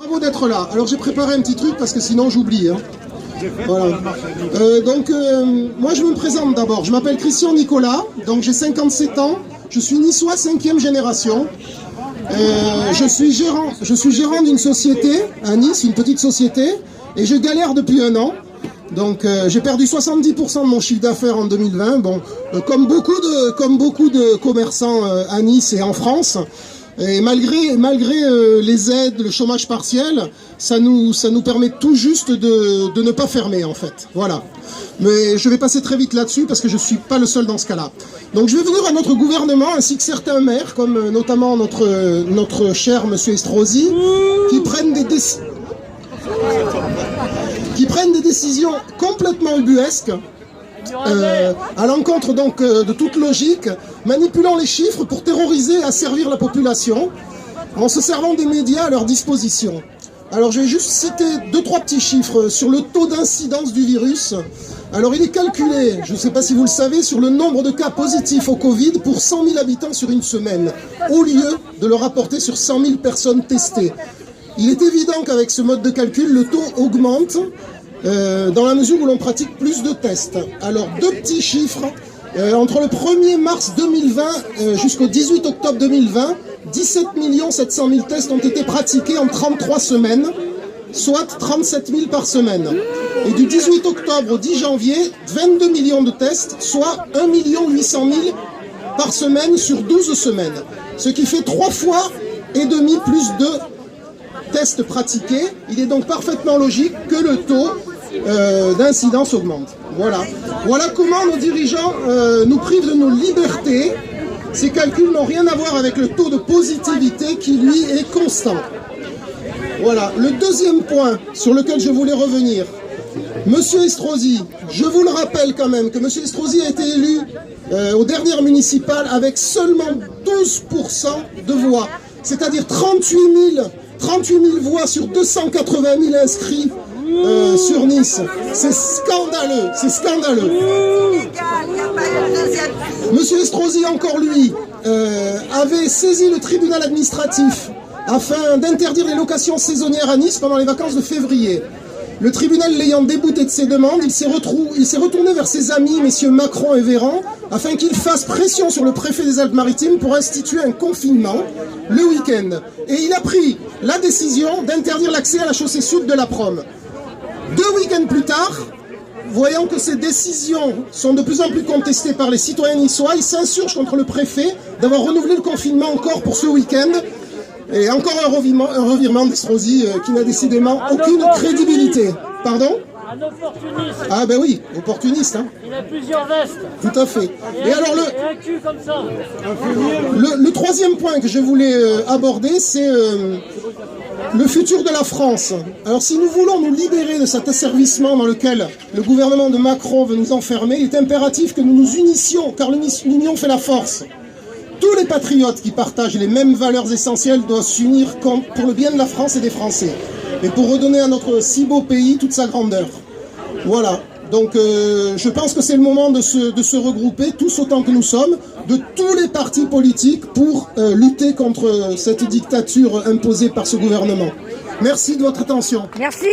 Bravo d'être là. Alors j'ai préparé un petit truc parce que sinon j'oublie. Hein. Voilà. Moi je me présente d'abord. Je m'appelle Christian Nicolas, donc j'ai 57 ans. Je suis niçois 5e génération. Je suis gérant d'une société à Nice, une petite société, et je galère depuis un an. Donc j'ai perdu 70% de mon chiffre d'affaires en 2020. Bon, comme beaucoup de commerçants à Nice et en France. Et malgré les aides, le chômage partiel, ça nous permet tout juste de ne pas fermer en fait. Voilà. Mais je vais passer très vite là-dessus parce que je ne suis pas le seul dans ce cas-là. Donc je vais venir à notre gouvernement ainsi que certains maires, comme notamment notre cher monsieur Estrosi, qui prennent des décisions complètement ubuesques. À l'encontre donc de toute logique, manipulant les chiffres pour terroriser et asservir la population, en se servant des médias à leur disposition. Alors je vais juste citer 2-3 petits chiffres sur le taux d'incidence du virus. Alors il est calculé, je ne sais pas si vous le savez, sur le nombre de cas positifs au Covid pour 100 000 habitants sur une semaine, au lieu de le rapporter sur 100 000 personnes testées. Il est évident qu'avec ce mode de calcul, le taux augmente, dans la mesure où l'on pratique plus de tests. Alors, 2 petits chiffres. Entre le 1er mars 2020 jusqu'au 18 octobre 2020, 17 700 000 tests ont été pratiqués en 33 semaines, soit 37 000 par semaine. Et du 18 octobre au 10 janvier, 22 millions de tests, soit 1 800 000 par semaine sur 12 semaines. Ce qui fait 3 fois et demi plus de tests pratiqués. Il est donc parfaitement logique que le taux d'incidence augmente. Voilà comment nos dirigeants nous privent de nos libertés. Ces calculs n'ont rien à voir avec le taux de positivité qui, lui, est constant. Voilà. Le deuxième point sur lequel je voulais revenir. Monsieur Estrosi, je vous le rappelle quand même que Monsieur Estrosi a été élu aux dernières municipales avec seulement 12% de voix. C'est-à-dire 38 000 voix sur 280 000 inscrits sur Nice. C'est scandaleux, c'est scandaleux. Monsieur Estrosi, encore lui, avait saisi le tribunal administratif afin d'interdire les locations saisonnières à Nice pendant les vacances de février. Le tribunal l'ayant débouté de ses demandes, il s'est retourné vers ses amis, messieurs Macron et Véran, afin qu'ils fassent pression sur le préfet des Alpes-Maritimes pour instituer un confinement le week-end. Et il a pris la décision d'interdire l'accès à la chaussée sud de la Prom. 2 week-ends plus tard, voyant que ces décisions sont de plus en plus contestées par les citoyens niçois, il s'insurge contre le préfet d'avoir renouvelé le confinement encore pour ce week-end. Et encore un revirement d'Estrosi qui n'a décidément aucune crédibilité. Pardon ? Un opportuniste. Ah ben oui, opportuniste. Hein. Il a plusieurs vestes. Tout à fait. Et alors un cul comme ça. Le troisième point que je voulais aborder, c'est le futur de la France. Alors si nous voulons nous libérer de cet asservissement dans lequel le gouvernement de Macron veut nous enfermer, il est impératif que nous nous unissions, car l'union fait la force. Tous les patriotes qui partagent les mêmes valeurs essentielles doivent s'unir pour le bien de la France et des Français. Et pour redonner à notre si beau pays toute sa grandeur. Voilà. Donc je pense que c'est le moment de se regrouper, tous autant que nous sommes, de tous les partis politiques pour lutter contre cette dictature imposée par ce gouvernement. Merci de votre attention. Merci.